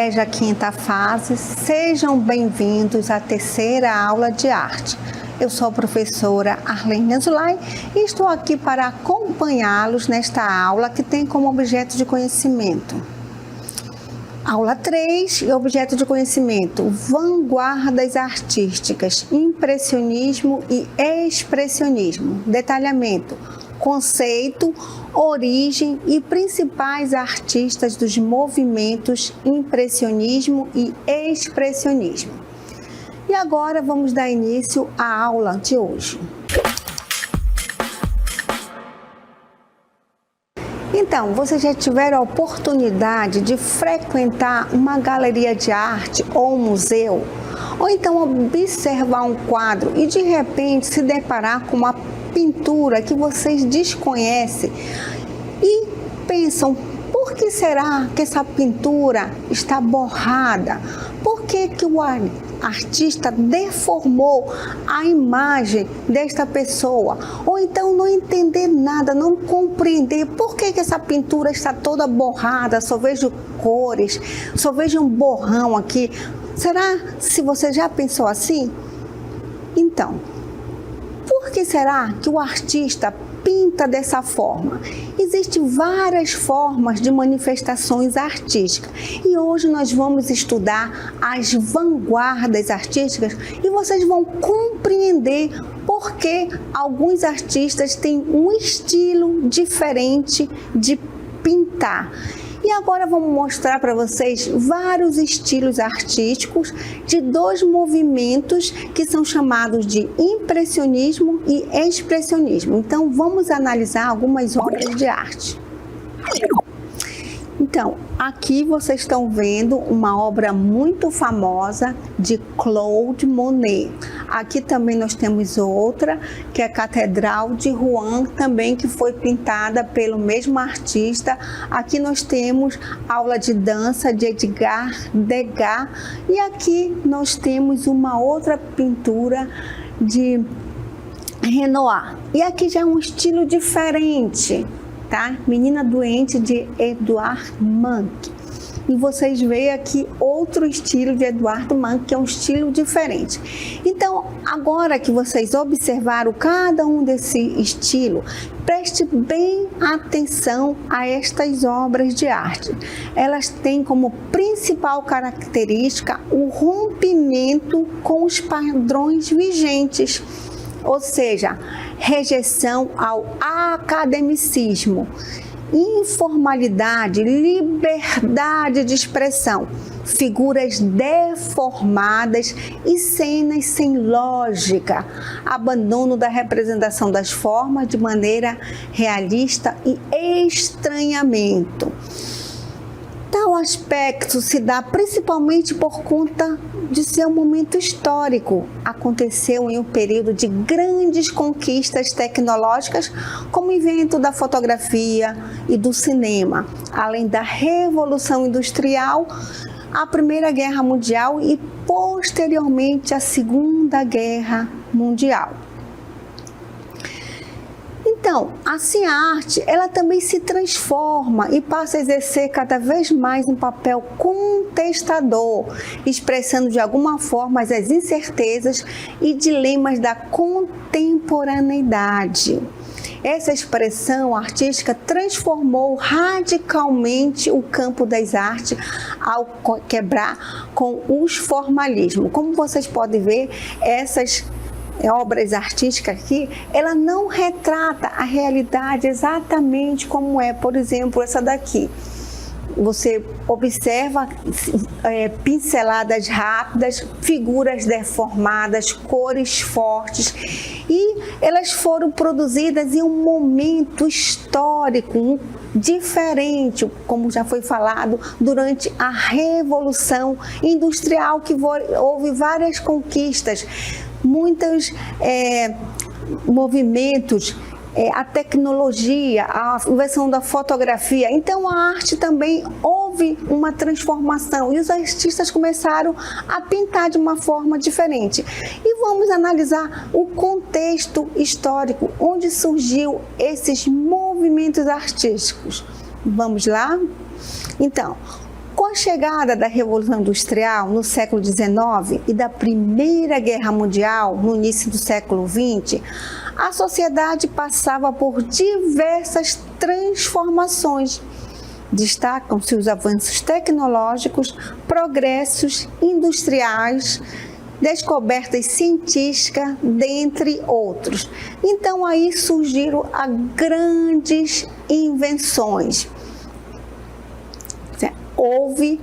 25ª fase, sejam bem-vindos à terceira aula de arte. Eu sou a professora Arlene Azulay e estou aqui para acompanhá-los nesta aula que tem como objeto de conhecimento. Aula 3, objeto de conhecimento, vanguardas artísticas, impressionismo e expressionismo. Detalhamento, conceito, origem e principais artistas dos movimentos impressionismo e expressionismo. E agora vamos dar início à aula de hoje. Então, vocês já tiveram a oportunidade de frequentar uma galeria de arte ou um museu? Ou então observar um quadro e de repente se deparar com uma pintura que vocês desconhecem e pensam, por que será que essa pintura está borrada? Por que o artista deformou a imagem desta pessoa? Ou então não entender nada, não compreender por que essa pintura está toda borrada, só vejo cores, só vejo um borrão aqui. Será se você já pensou assim? Então, por que será que o artista pinta dessa forma? Existem várias formas de manifestações artísticas e hoje nós vamos estudar as vanguardas artísticas e vocês vão compreender por que alguns artistas têm um estilo diferente de pintar. E agora vamos mostrar para vocês vários estilos artísticos de dois movimentos que são chamados de impressionismo e expressionismo. Então vamos analisar algumas obras de arte. Então, aqui vocês estão vendo uma obra muito famosa de Claude Monet. Aqui também nós temos outra, que é a Catedral de Rouen, também que foi pintada pelo mesmo artista. Aqui nós temos Aula de Dança de Edgar Degas. E aqui nós temos uma outra pintura de Renoir. E aqui já é um estilo diferente. Tá? Menina Doente de Edvard Munch. E vocês veem aqui outro estilo de Edvard Munch, que é um estilo diferente. Então, agora que vocês observaram cada um desse estilo, preste bem atenção a estas obras de arte. Elas têm como principal característica o rompimento com os padrões vigentes. Ou seja, rejeição ao academicismo, informalidade, liberdade de expressão, figuras deformadas e cenas sem lógica, abandono da representação das formas de maneira realista e estranhamento. Tal aspecto se dá principalmente por conta de seu momento histórico. Aconteceu em um período de grandes conquistas tecnológicas, como o invento da fotografia e do cinema, além da Revolução Industrial, a Primeira Guerra Mundial e posteriormente a Segunda Guerra Mundial. Então, assim a arte, ela também se transforma e passa a exercer cada vez mais um papel contestador, expressando de alguma forma as incertezas e dilemas da contemporaneidade. Essa expressão artística transformou radicalmente o campo das artes ao quebrar com os formalismos. Como vocês podem ver, essas obras artísticas aqui, ela não retrata a realidade exatamente como é. Por exemplo, essa daqui. Você observa pinceladas rápidas, figuras deformadas, cores fortes, e elas foram produzidas em um momento histórico diferente, como já foi falado, durante a Revolução Industrial, que houve várias conquistas, muitos movimentos, a tecnologia, a invenção da fotografia. Então a arte também houve uma transformação e os artistas começaram a pintar de uma forma diferente. E vamos analisar o contexto histórico onde surgiu esses movimentos artísticos. Vamos lá? Então, a chegada da Revolução Industrial no século XIX e da Primeira Guerra Mundial no início do século XX, a sociedade passava por diversas transformações. Destacam-se os avanços tecnológicos, progressos industriais, descobertas científicas, dentre outros. Então aí surgiram as grandes invenções. Houve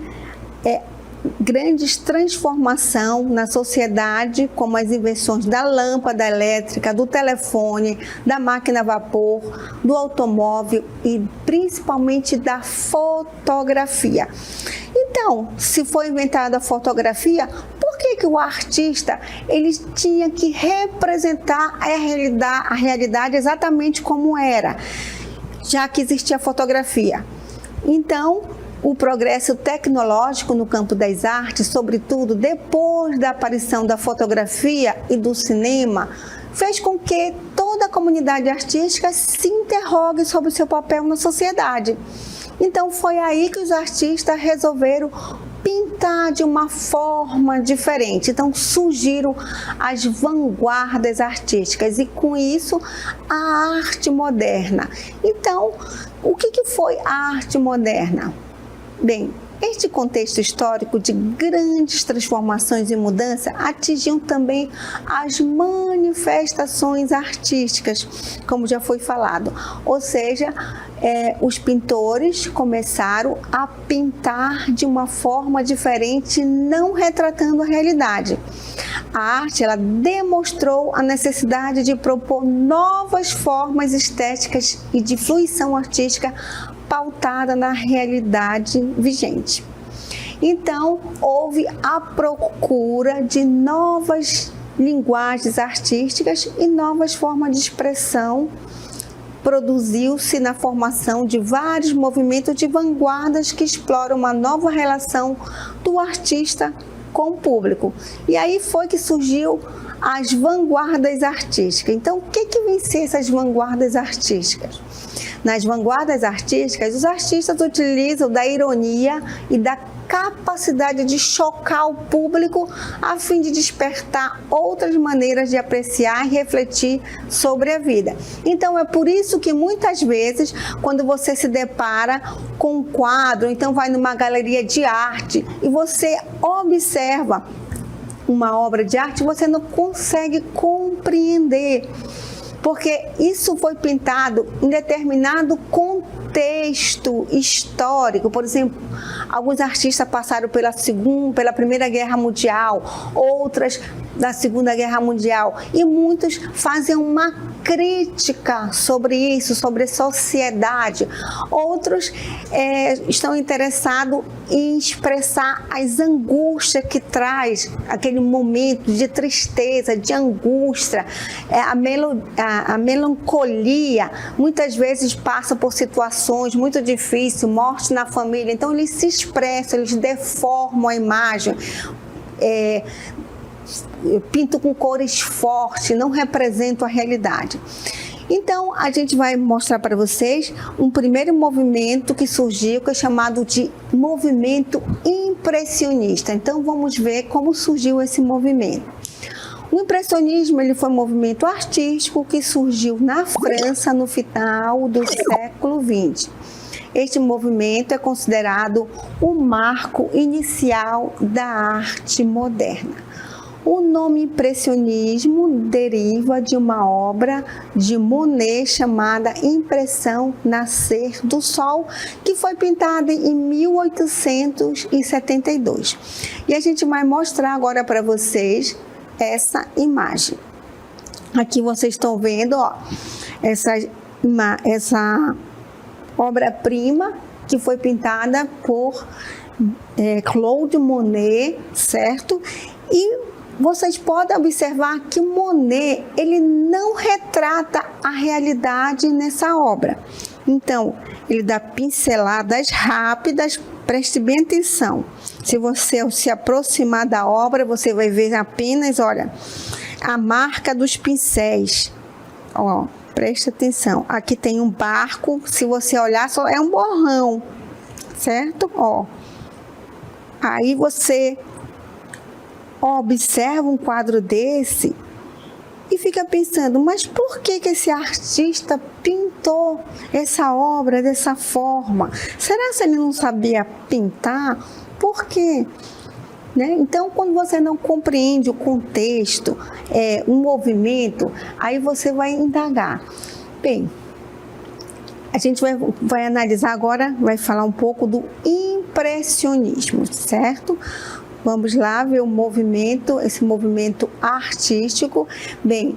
grandes transformações na sociedade, como as invenções da lâmpada elétrica, do telefone, da máquina a vapor, do automóvel e principalmente da fotografia. Então, se foi inventada a fotografia, por que o artista ele tinha que representar a realidade exatamente como era, já que existia a fotografia? Então, o progresso tecnológico no campo das artes, sobretudo depois da aparição da fotografia e do cinema, fez com que toda a comunidade artística se interrogue sobre o seu papel na sociedade. Então foi aí que os artistas resolveram pintar de uma forma diferente. Então surgiram as vanguardas artísticas e com isso a arte moderna. Então, o que foi a arte moderna? Bem, este contexto histórico de grandes transformações e mudanças atingiu também as manifestações artísticas, como já foi falado. Ou seja, os pintores começaram a pintar de uma forma diferente, não retratando a realidade. A arte ela demonstrou a necessidade de propor novas formas estéticas e de fruição artística pautada na realidade vigente. Então, houve a procura de novas linguagens artísticas e novas formas de expressão. Produziu-se na formação de vários movimentos de vanguardas que exploram uma nova relação do artista com o público. E aí foi que surgiu as vanguardas artísticas. Então, o que vem ser essas vanguardas artísticas? Nas vanguardas artísticas, os artistas utilizam da ironia e da capacidade de chocar o público a fim de despertar outras maneiras de apreciar e refletir sobre a vida. Então é por isso que muitas vezes quando você se depara com um quadro, então vai numa galeria de arte e você observa uma obra de arte, você não consegue compreender, porque isso foi pintado em determinado contexto histórico. Por exemplo, alguns artistas passaram pela Primeira Guerra Mundial, outras da Segunda Guerra Mundial, e muitos fazem uma crítica sobre isso, sobre a sociedade. Outros estão interessados em expressar as angústias que traz aquele momento de tristeza, de angústia, a melancolia. Muitas vezes passa por situações muito difíceis, morte na família. Então eles se expressam, eles deformam a imagem. Pinto com cores fortes, não representam a realidade. Então, a gente vai mostrar para vocês um primeiro movimento que surgiu, que é chamado de movimento impressionista. Então, vamos ver como surgiu esse movimento. O impressionismo ele foi um movimento artístico que surgiu na França no final do século XX. Este movimento é considerado o marco inicial da arte moderna. O nome impressionismo deriva de uma obra de Monet chamada Impressão Nascer do Sol, que foi pintada em 1872. E a gente vai mostrar agora para vocês essa imagem. Aqui vocês estão vendo, ó, essa obra-prima que foi pintada por Claude Monet, certo? E vocês podem observar que o Monet, ele não retrata a realidade nessa obra. Então, ele dá pinceladas rápidas, preste bem atenção. Se você se aproximar da obra, você vai ver apenas, olha, a marca dos pincéis. Ó, preste atenção. Aqui tem um barco, se você olhar, só é um borrão, certo? Ó, Aí você observa um quadro desse e fica pensando, mas por que esse artista pintou essa obra dessa forma? Será que ele não sabia pintar? Por quê? Né? Então, quando você não compreende o contexto, um movimento, aí você vai indagar. Bem, a gente vai analisar agora, vai falar um pouco do impressionismo, certo? Vamos lá ver o movimento, esse movimento artístico. Bem,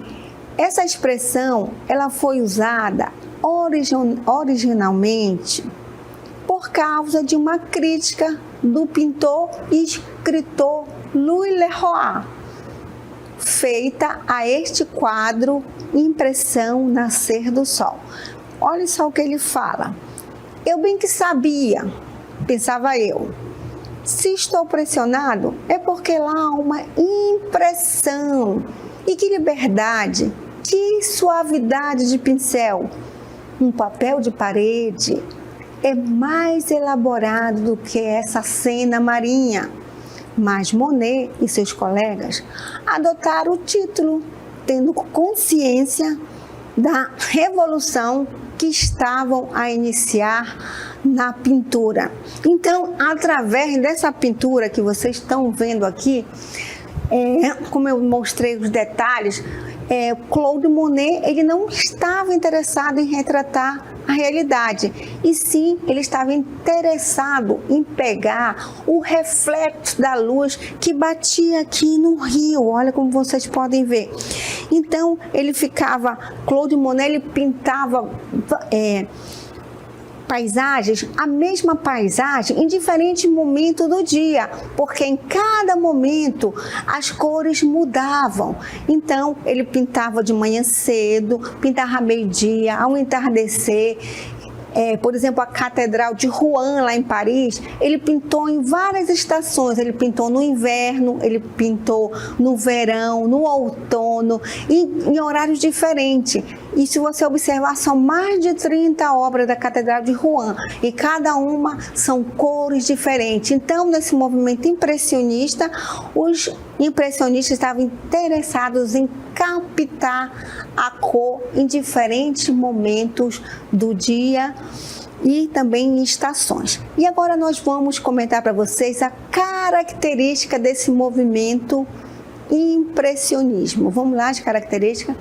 essa expressão, ela foi usada originalmente por causa de uma crítica do pintor e escritor Louis Leroy, feita a este quadro Impressão Nascer do Sol. Olha só o que ele fala. Eu bem que sabia, pensava eu, se estou pressionado é porque lá há uma impressão. E que liberdade, que suavidade de pincel. Um papel de parede é mais elaborado do que essa cena marinha. Mas Monet e seus colegas adotaram o título, tendo consciência da revolução que estavam a iniciar na pintura. Então, através dessa pintura que vocês estão vendo aqui, como eu mostrei os detalhes, Claude Monet, ele não estava interessado em retratar a realidade, e sim, ele estava interessado em pegar o reflexo da luz que batia aqui no rio, olha como vocês podem ver. Então, Claude Monet, ele pintava paisagens, a mesma paisagem em diferentes momentos do dia, porque em cada momento as cores mudavam. Então, ele pintava de manhã cedo, pintava ao meio-dia, ao entardecer. Por exemplo, a Catedral de Rouen, lá em Paris, ele pintou em várias estações. Ele pintou no inverno, ele pintou no verão, no outono, em horários diferentes. E se você observar, são mais de 30 obras da Catedral de Rouen, e cada uma são cores diferentes. Então, nesse movimento impressionista, os impressionistas estavam interessados em captar a cor em diferentes momentos do dia e também em estações. E agora nós vamos comentar para vocês a característica desse movimento impressionismo. Vamos lá, as características?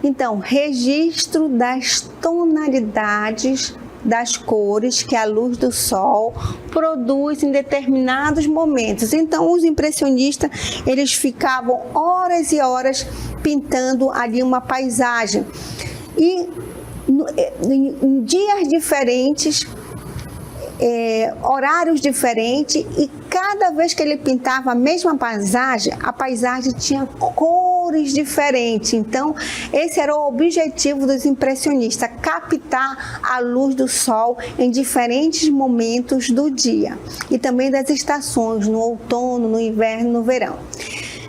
Então, registro das tonalidades das cores que a luz do sol produz em determinados momentos. Então, os impressionistas, eles ficavam horas e horas pintando ali uma paisagem. E em dias diferentes, horários diferentes, e cada vez que ele pintava a mesma paisagem, a paisagem tinha cores diferentes. Então, esse era o objetivo dos impressionistas, captar a luz do sol em diferentes momentos do dia e também das estações, no outono, no inverno, no verão.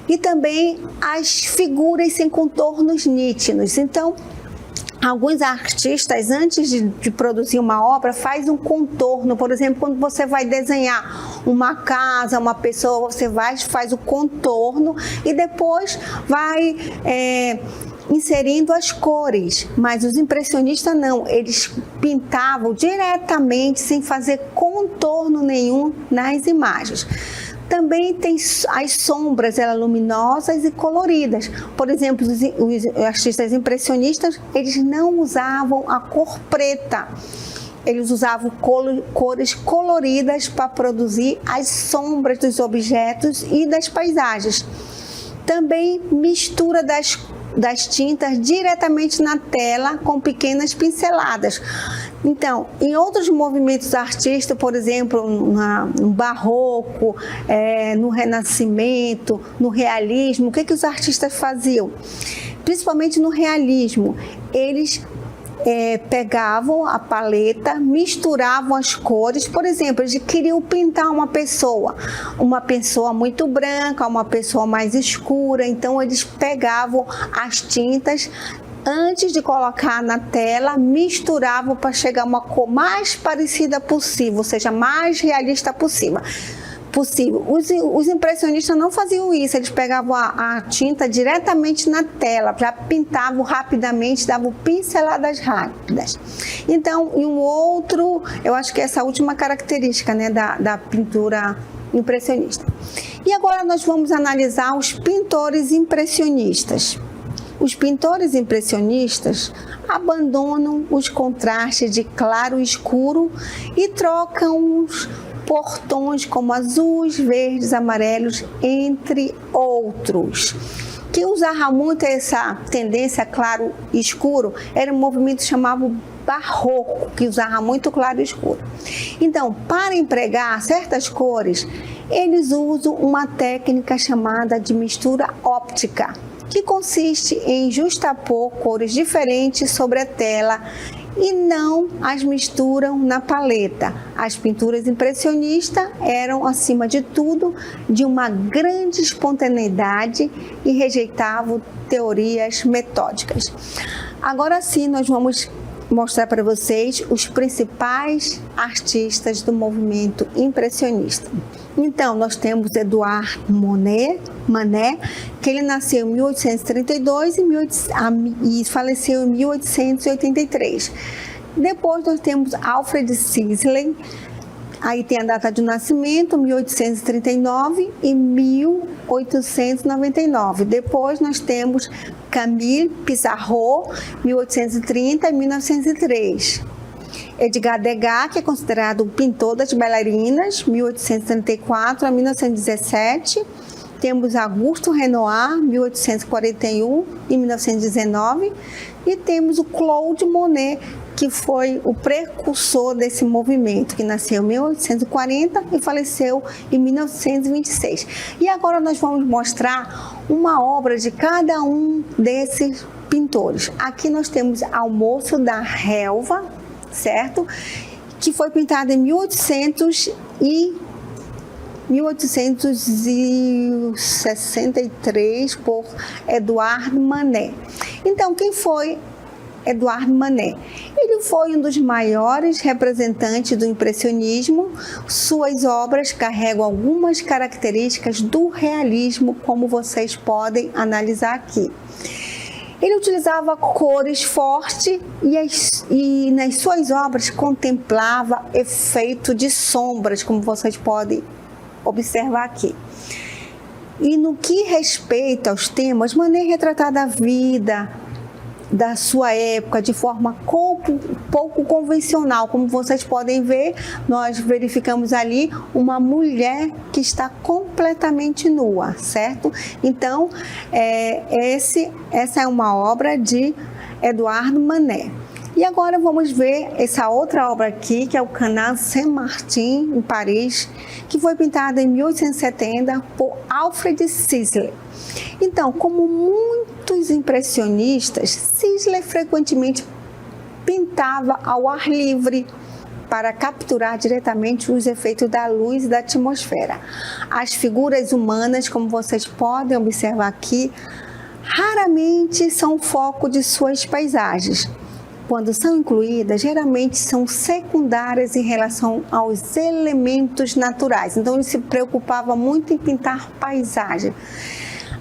E também as figuras sem contornos nítidos. Então, alguns artistas, antes de produzir uma obra, faz um contorno. Por exemplo, quando você vai desenhar uma casa, uma pessoa, você faz o contorno e depois vai inserindo as cores. Mas os impressionistas não, eles pintavam diretamente, sem fazer contorno nenhum nas imagens. Também tem as sombras, elas luminosas e coloridas. Por exemplo, os artistas impressionistas, eles não usavam a cor preta. Eles usavam cores coloridas para produzir as sombras dos objetos e das paisagens. Também mistura das tintas diretamente na tela com pequenas pinceladas. Então, em outros movimentos artísticos, por exemplo, no barroco, no renascimento, no realismo, o que os artistas faziam? Principalmente no realismo, eles pegavam a paleta, misturavam as cores. Por exemplo, eles queriam pintar uma pessoa muito branca, uma pessoa mais escura. Então, eles pegavam as tintas, antes de colocar na tela, misturavam para chegar a uma cor mais parecida possível, ou seja, mais realista possível. possível. Os impressionistas não faziam isso, eles pegavam a tinta diretamente na tela, já pintavam rapidamente, davam pinceladas rápidas. Então, e um outro, eu acho que essa última característica, né, da pintura impressionista. E agora nós vamos analisar os pintores impressionistas. Os pintores impressionistas abandonam os contrastes de claro e escuro e trocam os portões como azuis, verdes, amarelos, entre outros. Quem usava muito essa tendência claro e escuro era um movimento chamado barroco, que usava muito claro e escuro. Então, para empregar certas cores, eles usam uma técnica chamada de mistura óptica, que consiste em justapor cores diferentes sobre a tela e não as misturam na paleta. As pinturas impressionistas eram, acima de tudo, de uma grande espontaneidade e rejeitavam teorias metódicas. Agora sim, nós vamos mostrar para vocês os principais artistas do movimento impressionista. Então, nós temos Edouard Manet, que ele nasceu em 1832 e faleceu em 1883. Depois nós temos Alfred Sisley, aí tem a data de nascimento, 1839 e 1899. Depois nós temos Camille Pissarro, 1830 e 1903. Edgar Degas, que é considerado o pintor das bailarinas, 1834 a 1917. Temos Auguste Renoir, 1841 e 1919. E temos o Claude Monet, que foi o precursor desse movimento, que nasceu em 1840 e faleceu em 1926. E agora nós vamos mostrar uma obra de cada um desses pintores. Aqui nós temos Almoço da Relva, certo? Que foi pintado em 1863 por Edouard Manet. Então, quem foi Edouard Manet? Ele foi um dos maiores representantes do impressionismo. Suas obras carregam algumas características do realismo, como vocês podem analisar aqui. Ele utilizava cores fortes e nas suas obras contemplava efeito de sombras, como vocês podem observar aqui. E no que respeita aos temas, Manet retratava a vida da sua época de forma pouco convencional. Como vocês podem ver, nós verificamos ali uma mulher que está completamente nua, certo? Então, essa é uma obra de Edouard Manet. E agora vamos ver essa outra obra aqui, que é o Canal Saint-Martin, em Paris, que foi pintada em 1870 por Alfred Sisley. Então, como muitos impressionistas, Sisley frequentemente pintava ao ar livre para capturar diretamente os efeitos da luz e da atmosfera. As figuras humanas, como vocês podem observar aqui, raramente são foco de suas paisagens. Quando são incluídas, geralmente são secundárias em relação aos elementos naturais. Então, ele se preocupava muito em pintar paisagem.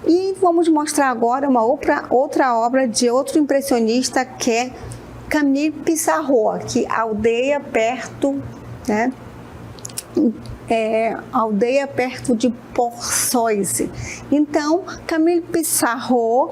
E vamos mostrar agora uma outra obra de outro impressionista, que é Camille Pissarro, que aldeia perto, né? Aldeia perto de Porsoise. Então, Camille Pissarro,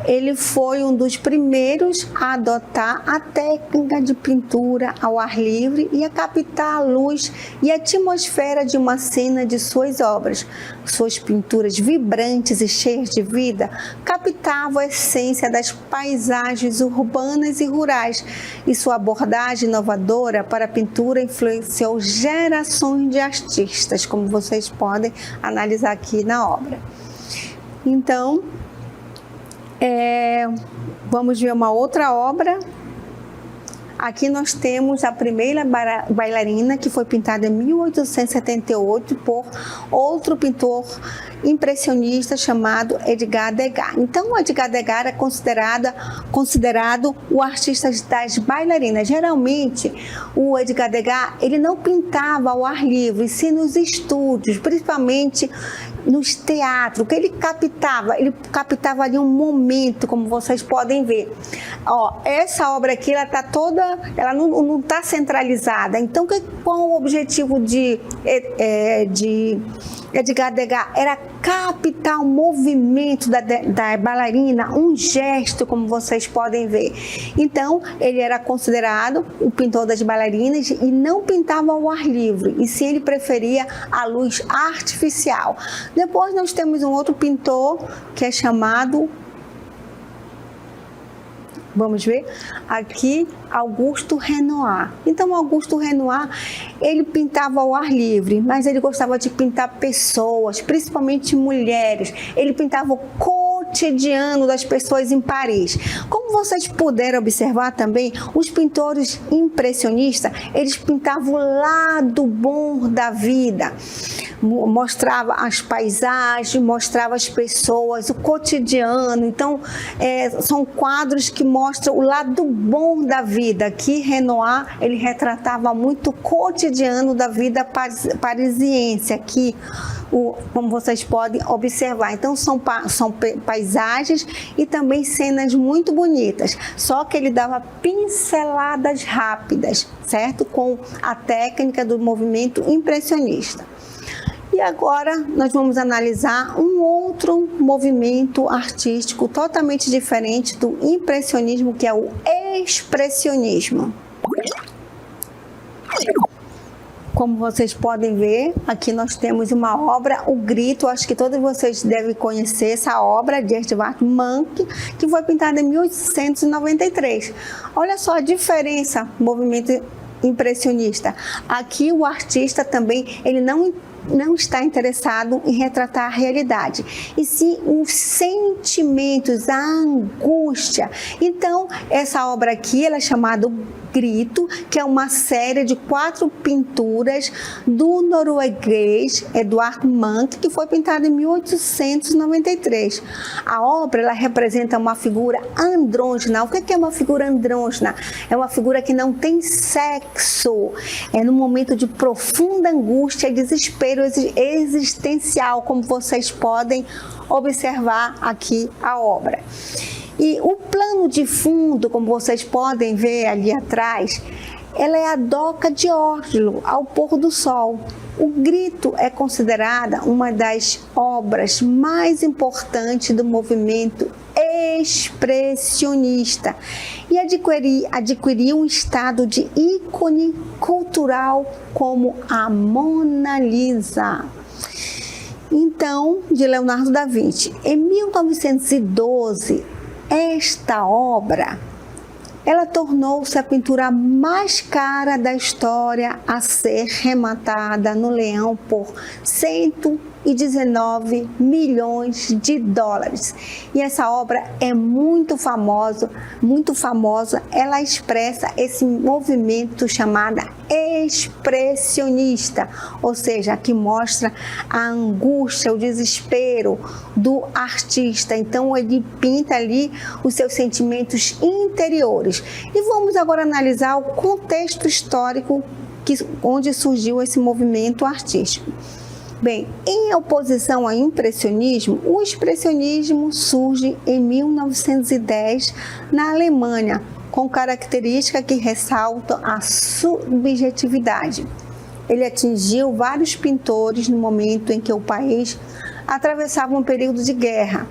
ele foi um dos primeiros a adotar a técnica de pintura ao ar livre e a captar a luz e a atmosfera de uma cena de suas obras. Suas pinturas vibrantes e cheias de vida captavam a essência das paisagens urbanas e rurais, e sua abordagem inovadora para a pintura influenciou gerações de artistas, como vocês podem analisar aqui na obra. Então, vamos ver uma outra obra. Aqui nós temos a primeira bailarina, que foi pintada em 1878 por outro pintor impressionista chamado Edgar Degas. Então, o Edgar Degas era considerado o artista das bailarinas. Geralmente, o Edgar Degas, ele não pintava ao ar livre, e sim nos estúdios, principalmente nos teatros, que ele captava ali um momento, como vocês podem ver. Ó, essa obra aqui, ela não está centralizada. Então, qual o objetivo de Edgar Degas? Era captar o movimento da bailarina, um gesto, como vocês podem ver. Então, ele era considerado o pintor das bailarinas e não pintava ao ar livre, e sim ele preferia a luz artificial. Depois nós temos um outro pintor que é chamado, vamos ver, aqui, Augusto Renoir. Então, Augusto Renoir, ele pintava ao ar livre, mas ele gostava de pintar pessoas, principalmente mulheres. Ele pintava o cotidiano das pessoas em Paris. Como vocês puderam observar também, os pintores impressionistas, eles pintavam o lado bom da vida. Mostrava as paisagens, mostrava as pessoas, o cotidiano. Então, são quadros que mostram o lado bom da vida. Aqui, Renoir, ele retratava muito o cotidiano da vida parisiense. Aqui, como vocês podem observar. Então, são paisagens e também cenas muito bonitas. Só que ele dava pinceladas rápidas, certo? Com a técnica do movimento impressionista. E agora nós vamos analisar um outro movimento artístico totalmente diferente do impressionismo, que é o expressionismo. Como vocês podem ver, aqui nós temos uma obra, O Grito. Acho que todos vocês devem conhecer essa obra de Edvard Munch, que foi pintada em 1893. Olha só a diferença do movimento impressionista. Aqui o artista também, ele não está interessado em retratar a realidade, e sim os sentimentos, a angústia. Então, essa obra aqui, ela é chamada Grito, que é uma série de 4 pinturas do norueguês Edvard Munch, que foi pintada em 1893. A obra, ela representa uma figura andrógena. O que é uma figura andrógena? É uma figura que não tem sexo. É no momento de profunda angústia e desespero existencial, como vocês podem observar aqui a obra. E o plano de fundo, como vocês podem ver ali atrás, ela é a doca de Oslo, ao pôr do sol. O Grito é considerada uma das obras mais importantes do movimento expressionista e adquiriu um estado de ícone cultural como a Mona Lisa. Então, de Leonardo da Vinci. Em 1912, esta obra, ela tornou-se a pintura mais cara da história a ser rematada no leão por 119 milhões de dólares. E essa obra é muito famosa. Ela expressa esse movimento chamado expressionista, ou seja, que mostra a angústia, o desespero do artista. Então, ele pinta ali os seus sentimentos interiores. E vamos agora analisar o contexto histórico onde surgiu esse movimento artístico. Bem, em oposição ao impressionismo, o expressionismo surge em 1910 na Alemanha, com características que ressaltam a subjetividade. Ele atingiu vários pintores no momento em que o país atravessava um período de guerra.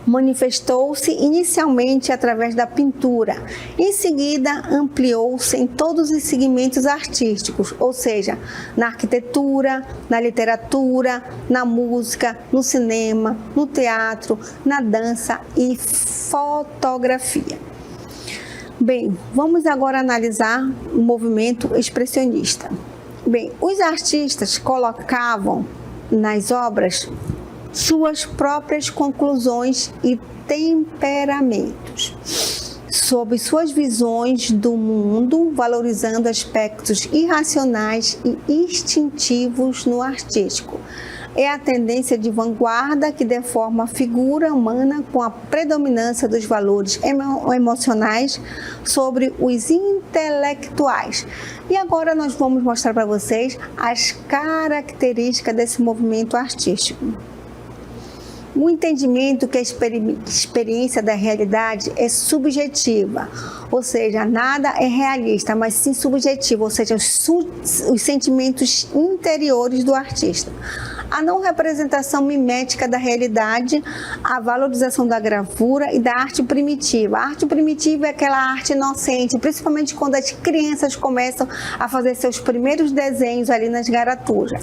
Manifestou-se inicialmente através da pintura, em seguida ampliou-se em todos os segmentos artísticos, ou seja, na arquitetura, na literatura, na música, no cinema, no teatro, na dança e fotografia. Bem, vamos agora analisar o movimento expressionista. Bem, os artistas colocavam nas obras suas próprias conclusões e temperamentos sobre suas visões do mundo, valorizando aspectos irracionais e instintivos no artístico. é a tendência de vanguarda que deforma a figura humana com a predominância dos valores emocionais sobre os intelectuais. E agora nós vamos mostrar para vocês as características desse movimento artístico. O entendimento que a experiência da realidade é subjetiva, ou seja, nada é realista, mas sim subjetivo, ou seja, os sentimentos interiores do artista. A não representação mimética da realidade, a valorização da gravura e da arte primitiva. A arte primitiva é aquela arte inocente, principalmente quando as crianças começam a fazer seus primeiros desenhos ali nas garaturas.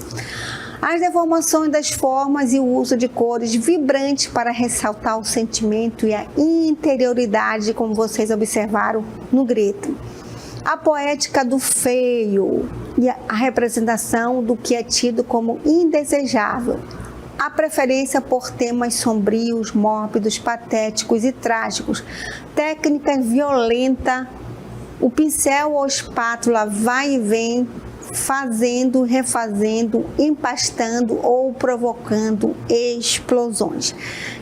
As deformações das formas e o uso de cores vibrantes para ressaltar o sentimento e a interioridade, como vocês observaram no grito. A poética do feio e a representação do que é tido como indesejável. A preferência por temas sombrios, mórbidos, patéticos e trágicos. Técnica violenta, o pincel ou espátula vai e vem, fazendo, refazendo, empastando ou provocando explosões.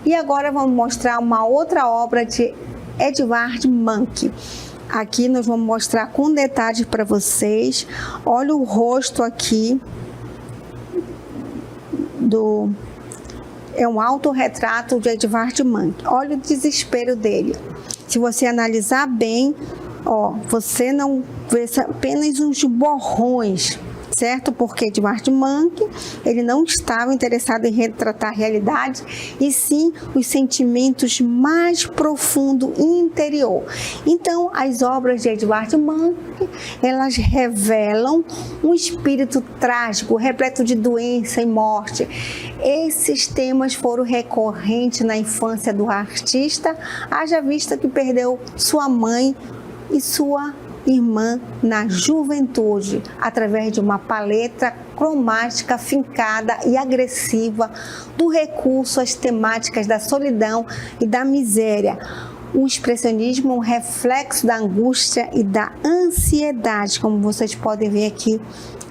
E agora vamos mostrar uma outra obra de Edvard Munch. Aqui nós vamos mostrar com detalhes para vocês. Olha o rosto aqui é um autorretrato de Edvard Munch. Olha o desespero dele. Se você analisar bem, você não vê apenas uns borrões, certo? Porque Edvard Munch, ele não estava interessado em retratar a realidade, e sim os sentimentos mais profundos interior. Então, as obras de Edvard Munch, elas revelam um espírito trágico, repleto de doença e morte. Esses temas foram recorrentes na infância do artista, haja vista que perdeu sua mãe e sua irmã na juventude, através de uma paleta cromática fincada e agressiva do recurso às temáticas da solidão e da miséria. O expressionismo é um reflexo da angústia e da ansiedade, como vocês podem ver aqui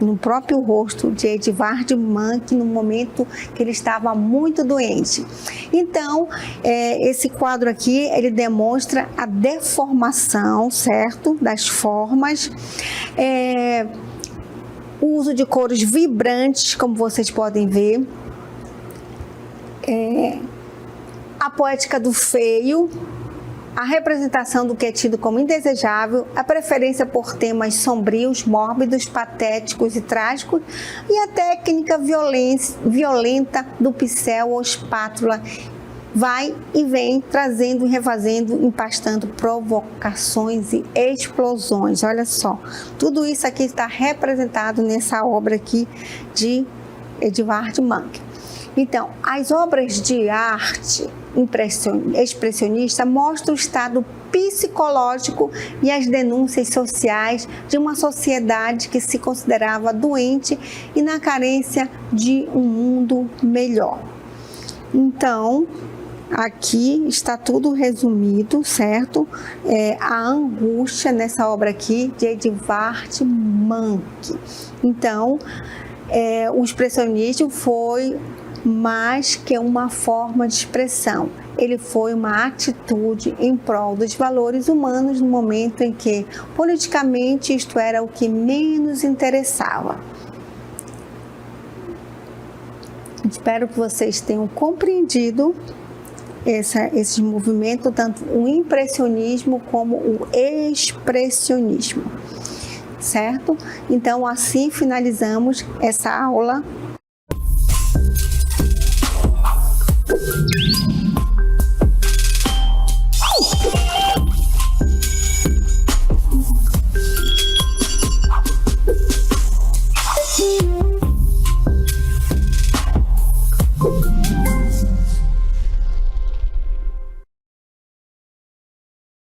no próprio rosto de Edvard Munch, no momento que ele estava muito doente. Então, esse quadro aqui, ele demonstra a deformação, certo, das formas, o uso de cores vibrantes, como vocês podem ver, a poética do feio, a representação do que é tido como indesejável, a preferência por temas sombrios, mórbidos, patéticos e trágicos, e a técnica violenta do pincel ou espátula vai e vem, trazendo e refazendo, empastando provocações e explosões. Olha só, tudo isso aqui está representado nessa obra aqui de Edvard Munch. Então, as obras de arte expressionista mostram o estado psicológico e as denúncias sociais de uma sociedade que se considerava doente e na carência de um mundo melhor. Então, aqui está tudo resumido, certo? A angústia nessa obra aqui de Edvard Munch. Então, o expressionismo foi mais que uma forma de expressão. Ele foi uma atitude em prol dos valores humanos no momento em que, politicamente, isto era o que menos interessava. Espero que vocês tenham compreendido esse movimento, tanto o impressionismo como o expressionismo, certo? Então, assim finalizamos essa aula.